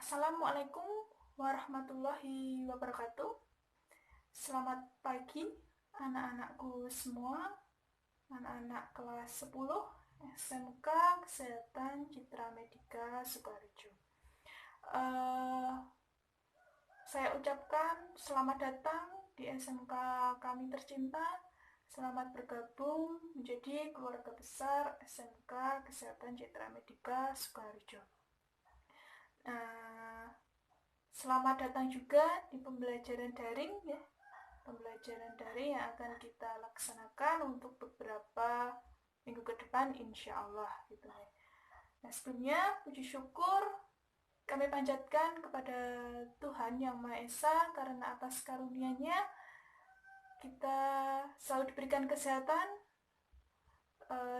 Assalamualaikum warahmatullahi wabarakatuh. Selamat pagi anak-anakku semua, anak-anak kelas 10 SMK Kesehatan Citra Medika Sukoharjo. Saya ucapkan selamat datang di SMK kami tercinta. Selamat bergabung menjadi keluarga besar SMK Kesehatan Citra Medika Sukoharjo. Selamat datang juga di pembelajaran daring ya. Pembelajaran daring yang akan kita laksanakan untuk beberapa minggu ke depan insya Allah gitu ya. Nah, sebelumnya puji syukur kami panjatkan kepada Tuhan Yang Maha Esa karena atas karunia-Nya kita selalu diberikan kesehatan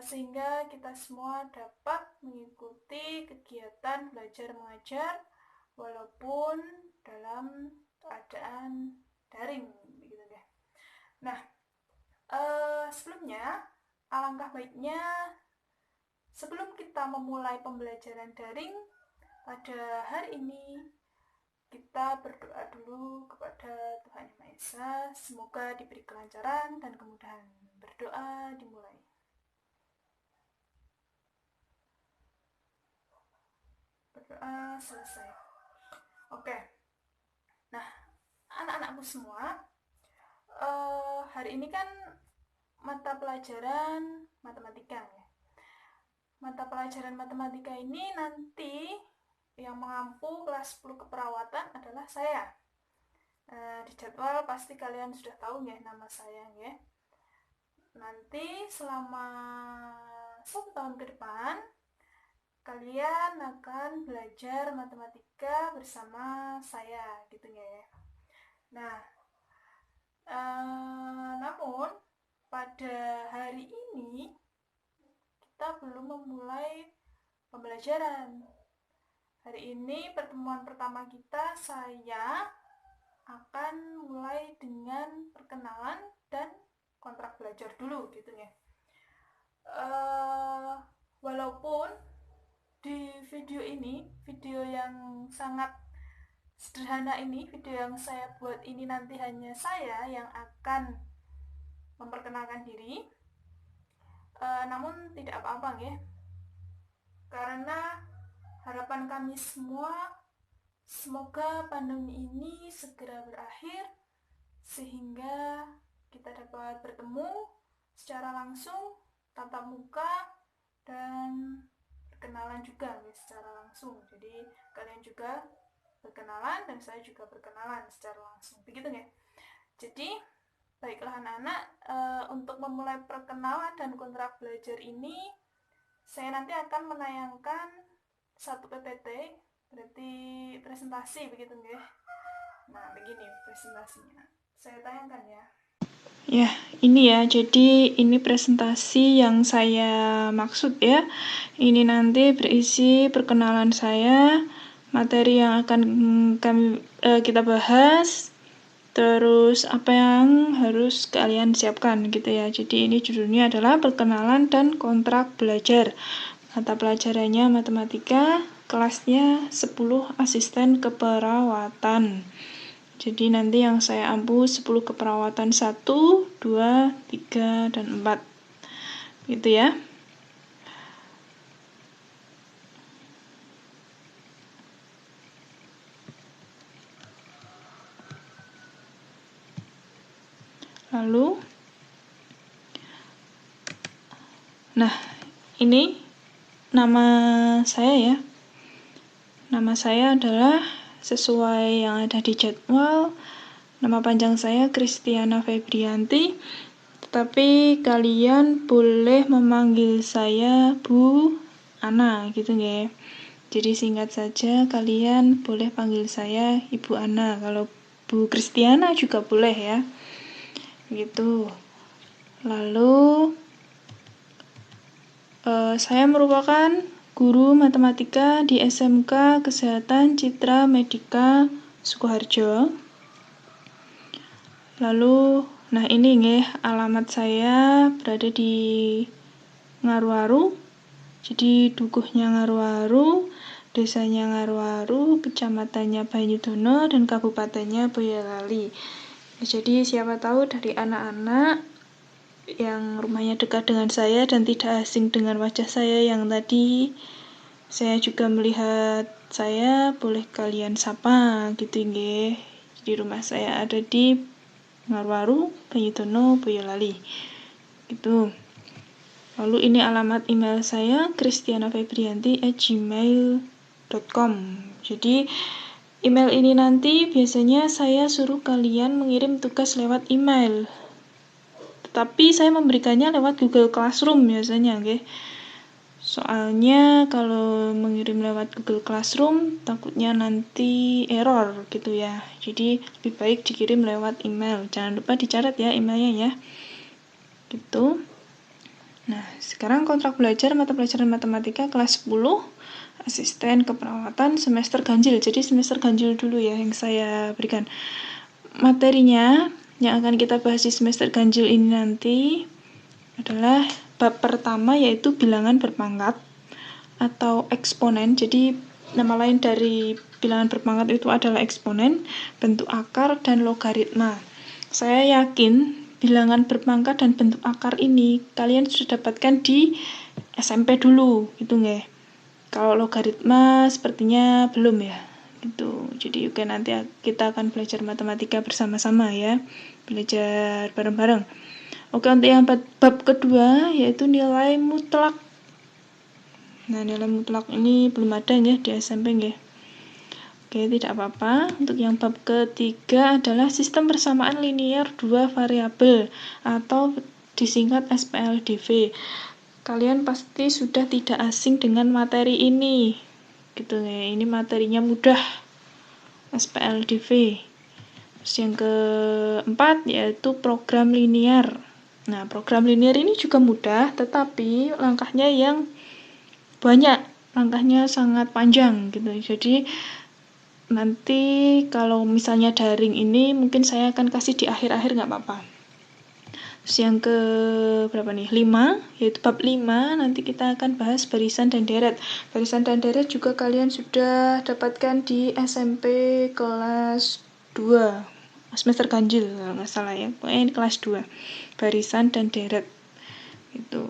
sehingga kita semua dapat mengikuti kegiatan belajar mengajar walaupun dalam keadaan daring gitu ya. Nah, sebelumnya alangkah baiknya sebelum kita memulai pembelajaran daring pada hari ini kita berdoa dulu kepada Tuhan Yang Maha Esa, semoga diberi kelancaran dan kemudahan. Berdoa dimulai. Berdoa selesai. Oke. Nah, anak-anakku semua, hari ini kan mata pelajaran matematika ya. Mata pelajaran matematika ini nanti yang mengampu kelas 10 keperawatan adalah saya. Di jadwal pasti kalian sudah tahu ya nama saya ya. Nanti selama 1 tahun ke depan kalian akan belajar matematika bersama saya gitu ya. Nah, namun pada hari ini kita belum memulai pembelajaran. Hari ini pertemuan pertama kita, saya akan mulai dengan perkenalan dan kontrak belajar dulu gitu ya. Walaupun di video ini, video yang sangat sederhana ini, video yang saya buat ini nanti hanya saya yang akan memperkenalkan diri, namun tidak apa-apa ya, karena harapan kami semua semoga pandemi ini segera berakhir sehingga kita dapat bertemu secara langsung, tatap muka, dan berkenalan juga secara langsung. Jadi kalian juga berkenalan dan saya juga berkenalan secara langsung. Begitu ya. Jadi baiklah anak-anak, untuk memulai perkenalan dan kontrak belajar ini saya nanti akan menayangkan 1 PPT, berarti presentasi begitu ya. Nah, begini presentasinya. Saya tayangkan ya. Ya, ini ya. Jadi ini presentasi yang saya maksud ya. Ini nanti berisi perkenalan saya, materi yang akan kita bahas, terus apa yang harus kalian siapkan gitu ya. Jadi ini judulnya adalah perkenalan dan kontrak belajar. Mata pelajarannya matematika, kelasnya 10 asisten keperawatan. Jadi nanti yang saya ampu 10 keperawatan 1, 2, 3, dan 4. Gitu ya. Lalu, nah ini nama saya ya. Nama saya adalah sesuai yang ada di jadwal. Nama panjang saya Kristiana Febrianti. Tetapi kalian boleh memanggil saya Bu Ana gitu ya. Jadi singkat saja kalian boleh panggil saya Ibu Ana. Kalau Bu Kristiana juga boleh ya. Gitu. Lalu saya merupakan guru matematika di SMK Kesehatan Citra Medika Sukoharjo. Lalu, nah ini nih alamat saya berada di Ngaruaru. Jadi dukuhnya Ngaruaru. desanya Ngarwaru, kecamatannya Banyudono, dan kabupatennya Boyolali. Jadi siapa tahu dari anak-anak yang rumahnya dekat dengan saya dan tidak asing dengan wajah saya yang tadi saya juga melihat, saya boleh kalian sapa gitu nggih. Jadi rumah saya ada di Ngarwaru, Banyudono, Boyolali. Gitu. Lalu ini alamat email saya, kristianafebrianti@gmail.com. Jadi email ini nanti biasanya saya suruh kalian mengirim tugas lewat email. Tetapi saya memberikannya lewat Google Classroom biasanya, nggih. Soalnya kalau mengirim lewat Google Classroom takutnya nanti error gitu ya. Jadi lebih baik dikirim lewat email. Jangan lupa dicatat ya emailnya ya. Gitu. Nah, sekarang kontrak belajar mata pelajaran matematika kelas 10, asisten keperawatan semester ganjil. Jadi semester ganjil dulu ya yang saya berikan. Materinya yang akan kita bahas di semester ganjil ini nanti adalah bab pertama, yaitu bilangan berpangkat atau eksponen. Jadi nama lain dari bilangan berpangkat itu adalah eksponen, bentuk akar, dan logaritma. Saya yakin bilangan berpangkat dan bentuk akar ini kalian sudah dapatkan di SMP dulu, gitu nggih. Kalau logaritma sepertinya belum ya, gitu. Jadi oke, nanti kita akan belajar matematika bersama-sama ya, belajar bareng-bareng. Oke, untuk yang bab kedua yaitu nilai mutlak. Nah, nilai mutlak ini belum ada nggih di SMP nggih. Oke, tidak apa-apa. Untuk yang bab ketiga adalah sistem persamaan linier dua variabel atau disingkat SPLDV. Kalian pasti sudah tidak asing dengan materi ini. Gitu nggih. Ini materinya mudah. SPLDV. Terus yang keempat yaitu program linear. Nah, program linear ini juga mudah, tetapi langkahnya yang banyak, langkahnya sangat panjang gitu. Jadi nanti kalau misalnya daring ini mungkin saya akan kasih di akhir-akhir nggak apa-apa. Terus yang ke berapa nih? 5, yaitu bab 5 nanti kita akan bahas barisan dan deret. Barisan dan deret juga kalian sudah dapatkan di SMP kelas 2 semester ganjil kalau nggak salah ya, pokoknya ini kelas 2 barisan dan deret itu.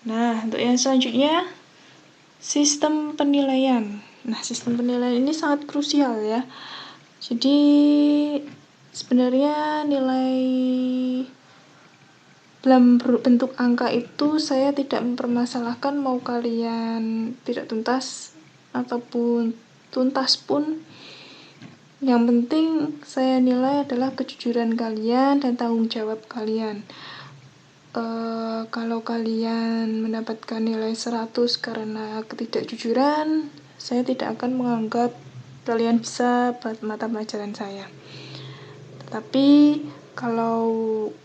Nah, untuk yang selanjutnya sistem penilaian. Nah, sistem penilaian ini sangat krusial ya. Jadi sebenarnya nilai dalam bentuk angka itu saya tidak mempermasalahkan mau kalian tidak tuntas ataupun tuntas pun. Yang penting saya nilai adalah kejujuran kalian dan tanggung jawab kalian. Kalau kalian mendapatkan nilai 100 karena ketidakjujuran, saya tidak akan menganggap kalian bisa buat mata pelajaran saya. Tetapi kalau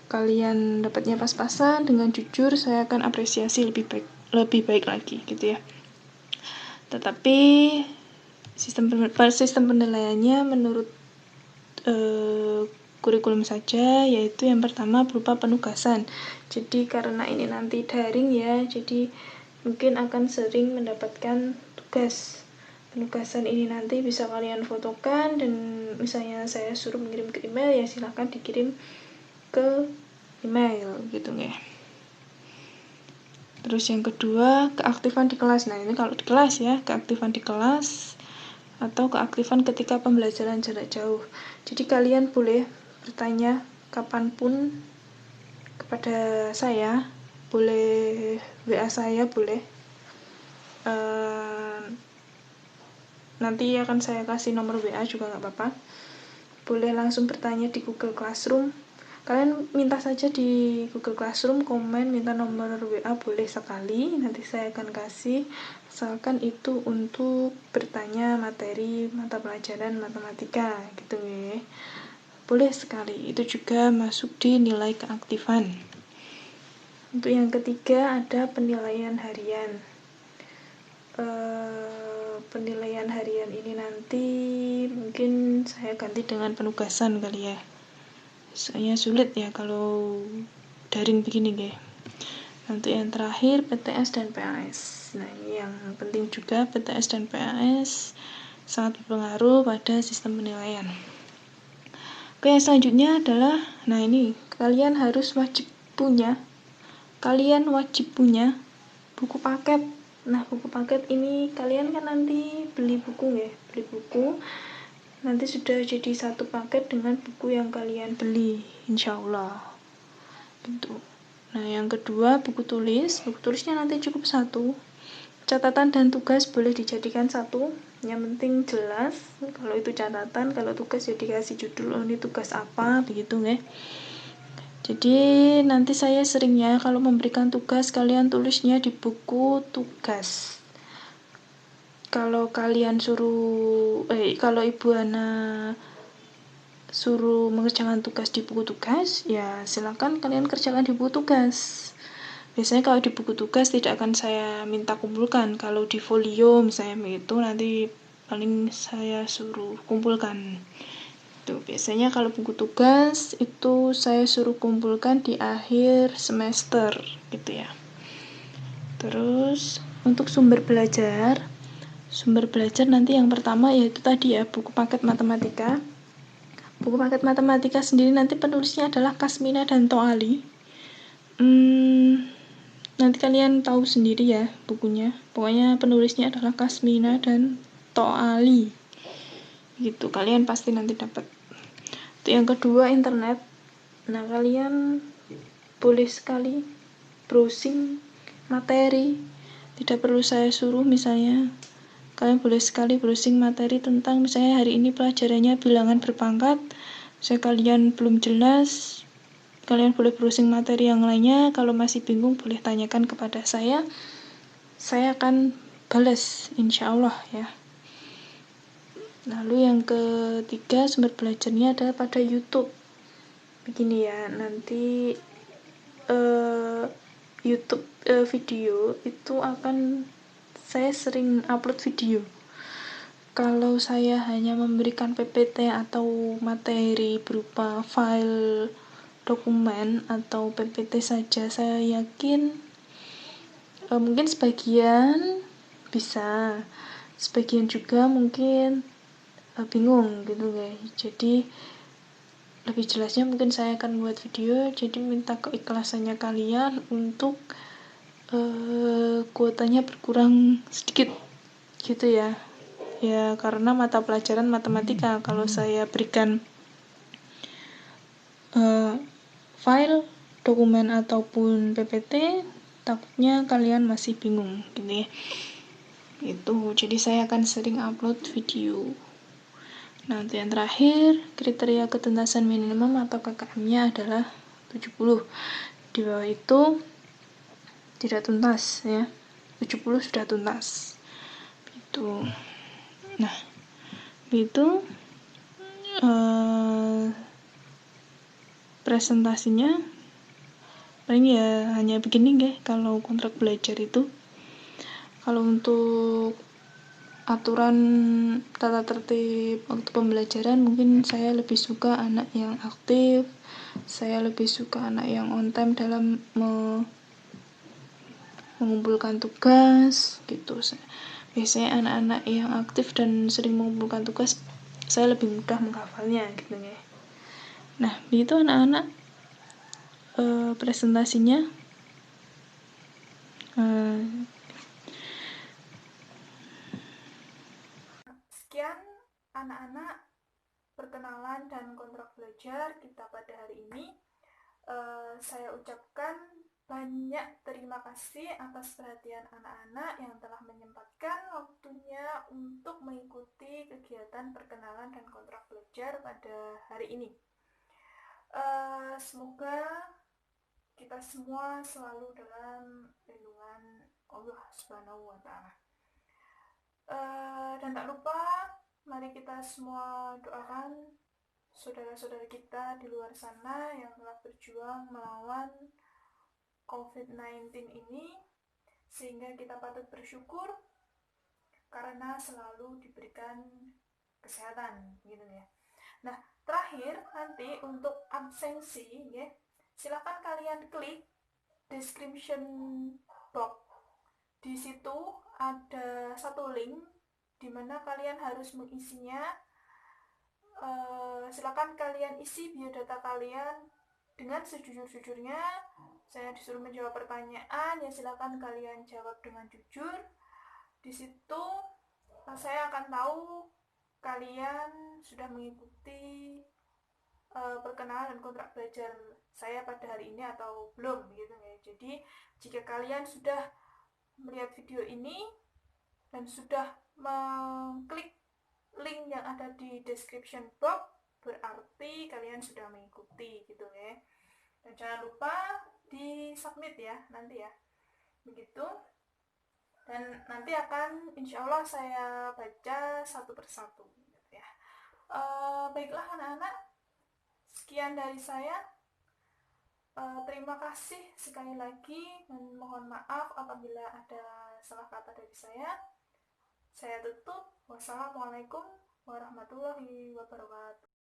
kalian dapatnya pas-pasan dengan jujur, saya akan apresiasi lebih baik lagi gitu ya. Tetapi sistem penilaiannya menurut kurikulum saja, yaitu yang pertama berupa penugasan. Jadi karena ini nanti daring ya, jadi mungkin akan sering mendapatkan tugas. Penugasan ini nanti bisa kalian fotokan dan misalnya saya suruh mengirim ke email, ya silahkan dikirim ke email gitu nggih. Terus yang kedua, keaktifan di kelas. Nah, ini kalau di kelas ya, keaktifan di kelas atau keaktifan ketika pembelajaran jarak jauh. Jadi kalian boleh bertanya kapanpun kepada saya, boleh WA saya, boleh. Nanti akan saya kasih nomor WA juga nggak apa-apa. Boleh langsung bertanya di Google Classroom. Kalian minta saja di Google Classroom, komen, minta nomor WA boleh sekali. Nanti saya akan kasih, asalkan itu untuk bertanya materi mata pelajaran matematika gitu ya. Boleh sekali, itu juga masuk di nilai keaktifan. Untuk yang ketiga ada penilaian harian. Penilaian harian ini nanti mungkin saya ganti dengan penugasan kali ya. Soalnya sulit ya kalau daring begini guys. Untuk yang terakhir PTS dan PAS. Nah, ini yang penting juga, PTS dan PAS sangat berpengaruh pada sistem penilaian. Oke, yang selanjutnya adalah, nah ini kalian wajib punya buku paket. Nah, buku paket ini kalian kan nanti beli buku nanti sudah jadi satu paket dengan buku yang kalian beli, insya Allah gitu. Nah, yang kedua buku tulisnya nanti cukup satu. Catatan dan tugas boleh dijadikan satu, yang penting jelas. Kalau itu catatan, kalau tugas ya dikasih judul, ini tugas apa, begitu ya. Jadi nanti saya seringnya kalau memberikan tugas, kalian tulisnya di buku tugas. Kalau kalian kalau Ibu Ana suruh mengerjakan tugas di buku tugas, ya silakan kalian kerjakan di buku tugas. Biasanya kalau di buku tugas tidak akan saya minta kumpulkan. Kalau di folio misalnya begitu, nanti paling saya suruh kumpulkan. Tuh, biasanya kalau buku tugas itu saya suruh kumpulkan di akhir semester gitu ya. Terus untuk sumber belajar nanti yang pertama yaitu tadi ya, buku paket matematika. Buku paket matematika sendiri nanti penulisnya adalah Kasmina dan Toali. Nanti kalian tahu sendiri ya bukunya. Pokoknya penulisnya adalah Kasmina dan Toali. Gitu, kalian pasti nanti dapat. Yang kedua internet. Nah, kalian boleh sekali browsing materi. Tidak perlu saya suruh misalnya. Kalian boleh sekali browsing materi tentang misalnya hari ini pelajarannya bilangan berpangkat. Misalnya kalian belum jelas, kalian boleh browsing materi yang lainnya. Kalau masih bingung boleh tanyakan kepada saya akan balas insya Allah ya. Lalu yang ketiga sumber belajarnya adalah pada YouTube. Begini ya, nanti YouTube video itu akan saya sering upload video. Kalau saya hanya memberikan PPT atau materi berupa file dokumen atau PPT saja, saya yakin mungkin sebagian bisa, sebagian juga mungkin bingung gitu guys. Jadi lebih jelasnya mungkin saya akan buat video. Jadi minta keikhlasannya kalian untuk kuotanya berkurang sedikit gitu ya. Ya karena mata pelajaran matematika, kalau saya berikan file dokumen ataupun PPT, takutnya kalian masih bingung gitu ya. Itu jadi saya akan sering upload video. Nah, untuk yang terakhir, kriteria ketuntasan minimum atau KKM-nya adalah 70. Di bawah itu tidak tuntas ya. 70 sudah tuntas. Itu. Nah, itu presentasinya paling ya hanya begini guys kalau kontrak belajar itu. Kalau untuk aturan tata tertib waktu pembelajaran, mungkin saya lebih suka anak yang aktif, saya lebih suka anak yang on time dalam mengumpulkan tugas gitu. Biasanya anak-anak yang aktif dan sering mengumpulkan tugas saya lebih mudah menghafalnya gitu ya. Nah, begitu anak-anak presentasinya. Sekian anak-anak perkenalan dan kontrak belajar kita pada hari ini. Saya ucapkan banyak terima kasih atas perhatian anak-anak yang telah menyempatkan waktunya untuk mengikuti kegiatan perkenalan dan kontrak belajar pada hari ini. Semoga kita semua selalu dalam lindungan Allah Subhanahu wa Ta'ala. Dan tak lupa, mari kita semua doakan saudara-saudara kita di luar sana yang telah berjuang melawan COVID-19 ini, sehingga kita patut bersyukur karena selalu diberikan kesehatan gitu ya. Nah, terakhir nanti untuk absensi ya, silakan kalian klik description box. Di situ ada satu link di mana kalian harus mengisinya. Silakan kalian isi biodata kalian dengan sejujur-jujurnya. Saya disuruh menjawab pertanyaan, ya silakan kalian jawab dengan jujur. Di situ saya akan tahu kalian sudah mengikuti perkenalan dan kontrak belajar saya pada hari ini atau belum gitu ya. Jadi jika kalian sudah melihat video ini dan sudah mengklik link yang ada di description box, berarti kalian sudah mengikuti gitu ya. Dan jangan lupa di submit ya nanti ya, begitu. Dan nanti akan insya Allah saya baca satu persatu gitu ya. Baiklah anak-anak, sekian dari saya. Terima kasih sekali lagi dan mohon maaf apabila ada salah kata dari saya. Saya tutup. Wassalamualaikum warahmatullahi wabarakatuh.